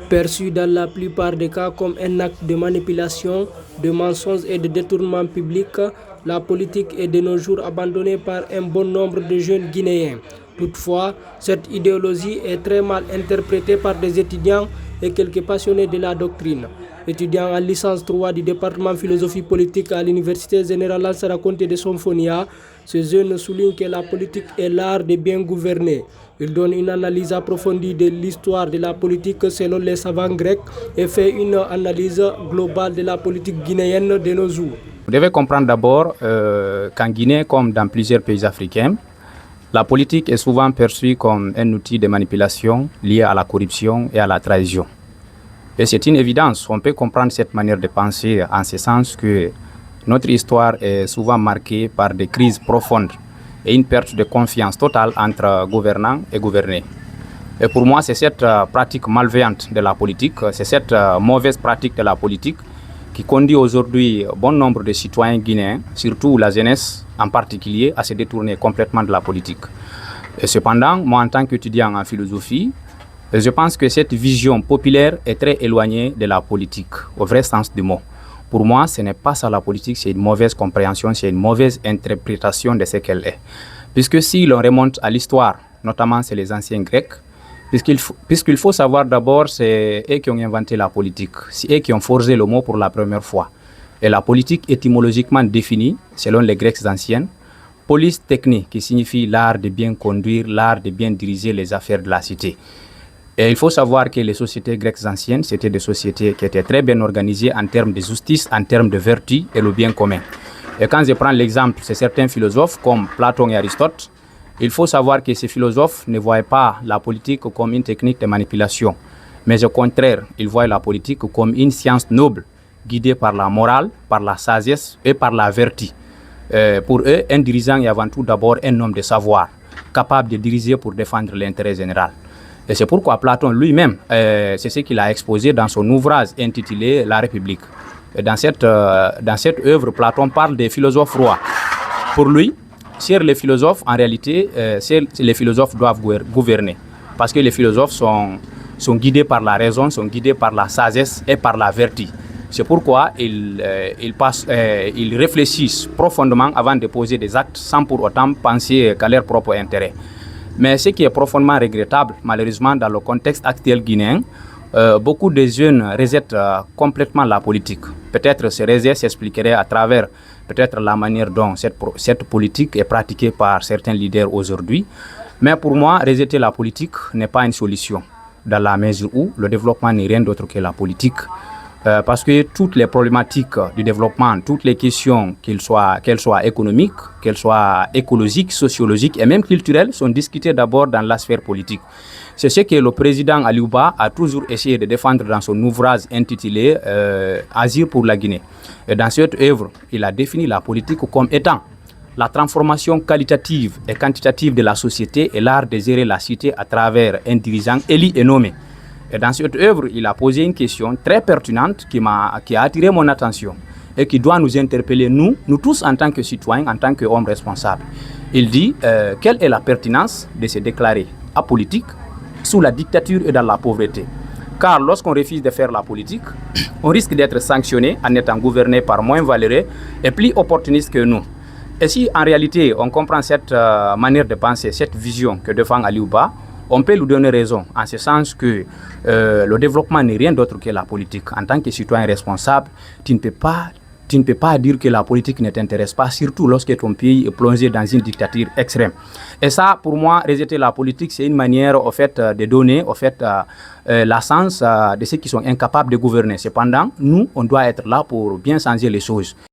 Perçu dans la plupart des cas comme un acte de manipulation, de mensonge et de détournement public, la politique est de nos jours abandonnée par un bon nombre de jeunes Guinéens. Toutefois, cette idéologie est très mal interprétée par des étudiants et quelques passionnés de la doctrine. Étudiant en licence 3 du département philosophie politique à l'université générale Lansana Conté de Sonfonia, ce jeune souligne que la politique est l'art de bien gouverner. Il donne une analyse approfondie de l'histoire de la politique selon les savants grecs et fait une analyse globale de la politique guinéenne de nos jours. Vous devez comprendre d'abord qu'en Guinée, comme dans plusieurs pays africains, la politique est souvent perçue comme un outil de manipulation lié à la corruption et à la trahison. Et c'est une évidence, on peut comprendre cette manière de penser en ce sens que notre histoire est souvent marquée par des crises profondes et une perte de confiance totale entre gouvernants et gouvernés. Et pour moi, c'est cette pratique malveillante de la politique, c'est cette mauvaise pratique de la politique qui conduit aujourd'hui bon nombre de citoyens guinéens, surtout la jeunesse en particulier, à se détourner complètement de la politique. Et cependant, moi en tant qu'étudiant en philosophie, je pense que cette vision populaire est très éloignée de la politique, au vrai sens du mot. Pour moi, ce n'est pas ça la politique, c'est une mauvaise compréhension, c'est une mauvaise interprétation de ce qu'elle est. Puisque si l'on remonte à l'histoire, notamment c'est les anciens Grecs, puisqu'il faut savoir d'abord, c'est eux qui ont inventé la politique, c'est eux qui ont forgé le mot pour la première fois. Et la politique étymologiquement définie, selon les Grecs anciens, polis technique, qui signifie l'art de bien conduire, l'art de bien diriger les affaires de la cité. Et il faut savoir que les sociétés grecques anciennes, c'était des sociétés qui étaient très bien organisées en termes de justice, en termes de vertu et le bien commun. Et quand je prends l'exemple de certains philosophes comme Platon et Aristote, il faut savoir que ces philosophes ne voyaient pas la politique comme une technique de manipulation, mais au contraire, ils voyaient la politique comme une science noble, guidée par la morale, par la sagesse et par la vertu. Pour eux, un dirigeant est avant tout d'abord un homme de savoir, capable de diriger pour défendre l'intérêt général. Et c'est pourquoi Platon lui-même, c'est ce qu'il a exposé dans son ouvrage intitulé La République. Et dans cette œuvre, Platon parle des philosophes rois. Pour lui, sur les philosophes, en réalité, les philosophes doivent gouverner. Parce que les philosophes sont guidés par la raison, sont guidés par la sagesse et par la vertu. C'est pourquoi ils réfléchissent profondément avant de poser des actes sans pour autant penser qu'à leur propre intérêt. Mais ce qui est profondément regrettable, malheureusement, dans le contexte actuel guinéen, beaucoup de jeunes rejettent complètement la politique. Peut-être ce rejet s'expliquerait à travers peut-être la manière dont cette politique est pratiquée par certains leaders aujourd'hui. Mais pour moi, rejeter la politique n'est pas une solution, dans la mesure où le développement n'est rien d'autre que la politique. Parce que toutes les problématiques du développement, toutes les questions, qu'elles soient économiques, qu'elles soient écologiques, sociologiques et même culturelles, sont discutées d'abord dans la sphère politique. C'est ce que le président Aliouba a toujours essayé de défendre dans son ouvrage intitulé Agir pour la Guinée. Et dans cette œuvre, il a défini la politique comme étant la transformation qualitative et quantitative de la société et l'art de gérer la cité à travers un dirigeant élu et nommé. Et dans cette œuvre, il a posé une question très pertinente qui a attiré mon attention et qui doit nous interpeller, nous tous en tant que citoyens, en tant qu'hommes responsables. Il dit quelle est la pertinence de se déclarer apolitique sous la dictature et dans la pauvreté. Car lorsqu'on refuse de faire la politique, on risque d'être sanctionné en étant gouverné par moins valeureux et plus opportunistes que nous. Et si en réalité on comprend cette manière de penser, cette vision que défend Aliouba, on peut lui donner raison, en ce sens que le développement n'est rien d'autre que la politique. En tant que citoyen responsable, tu ne peux pas dire que la politique ne t'intéresse pas, surtout lorsque ton pays est plongé dans une dictature extrême. Et ça, pour moi, rejeter la politique, c'est une manière de donner la sens de ceux qui sont incapables de gouverner. Cependant, nous, on doit être là pour bien changer les choses.